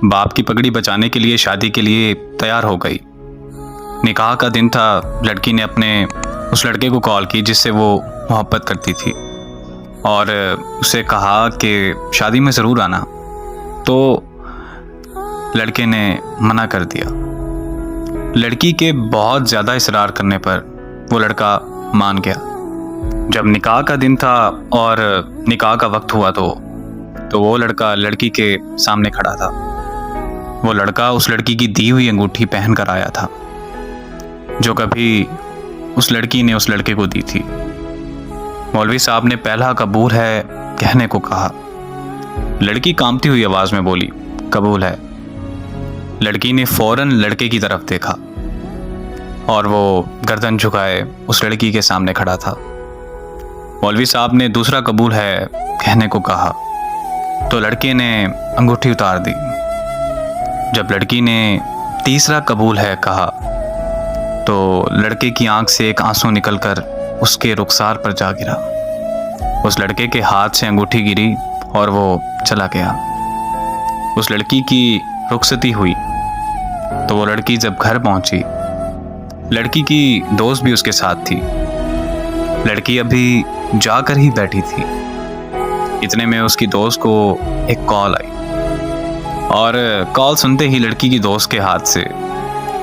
बाप की पगड़ी बचाने के लिए शादी के लिए तैयार हो गई। निकाह का दिन था। लड़की ने अपने उस लड़के को कॉल की जिससे वो मोहब्बत करती थी और उसे कहा कि शादी में ज़रूर आना। तो लड़के ने मना कर दिया। लड़की के बहुत ज़्यादा इसरार करने पर वो लड़का मान गया। जब निकाह का दिन था और निकाह का वक्त हुआ तो वो लड़का लड़की के सामने खड़ा था। वो लड़का उस लड़की की दी हुई अंगूठी पहन कर आया था जो कभी उस लड़की ने उस लड़के को दी थी। मौलवी साहब ने पहला कबूल है कहने को कहा। लड़की कांपती हुई आवाज़ में बोली, कबूल है। लड़की ने फौरन लड़के की तरफ देखा और वो गर्दन झुकाए उस लड़की के सामने खड़ा था। मौलवी साहब ने दूसरा कबूल है कहने को कहा तो लड़के ने अंगूठी उतार दी। जब लड़की ने तीसरा कबूल है कहा तो लड़के की आंख से एक आंसू निकलकर उसके रुखसार पर जा गिरा। उस लड़के के हाथ से अंगूठी गिरी और वो चला गया। उस लड़की की रुखसती हुई तो वो लड़की जब घर पहुंची, लड़की की दोस्त भी उसके साथ थी। लड़की अभी जाकर ही बैठी थी, इतने में उसकी दोस्त को एक कॉल आई और कॉल सुनते ही लड़की की दोस्त के हाथ से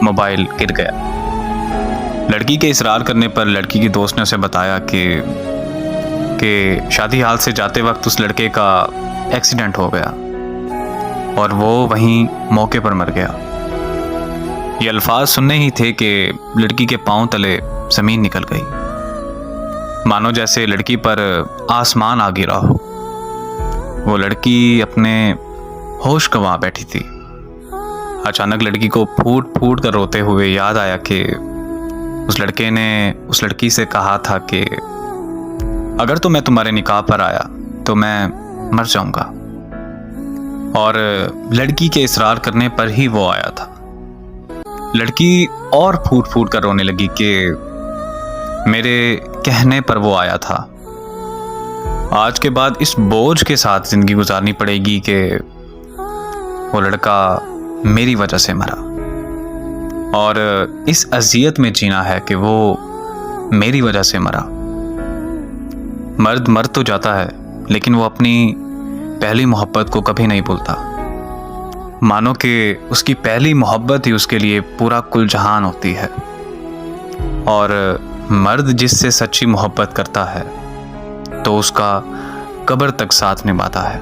मोबाइल गिर गया। लड़की के इसरार करने पर लड़की की दोस्त ने उसे बताया कि शादी हाल से जाते वक्त उस लड़के का एक्सीडेंट हो गया और वो वहीं मौके पर मर गया। ये अल्फाज सुनने ही थे कि लड़की के पांव तले ज़मीन निकल गई, मानो जैसे लड़की पर आसमान आ गिरा हो। वो लड़की अपने होश गंवा बैठी थी। अचानक लड़की को फूट फूट कर रोते हुए याद आया कि उस लड़के ने उस लड़की से कहा था कि अगर तो मैं तुम्हारे निकाह पर आया तो मैं मर जाऊंगा, और लड़की के इसरार करने पर ही वो आया था। लड़की और फूट फूट कर रोने लगी कि मेरे कहने पर वो आया था। आज के बाद इस बोझ के साथ जिंदगी गुजारनी पड़ेगी कि वो लड़का मेरी वजह से मरा, और इस अजियत में जीना है कि वो मेरी वजह से मरा। मर्द मर तो जाता है लेकिन वो अपनी पहली मोहब्बत को कभी नहीं भूलता। मानो कि उसकी पहली मोहब्बत ही उसके लिए पूरा कुल जहान होती है, और मर्द जिससे सच्ची मोहब्बत करता है तो उसका कब्र तक साथ निभाता है।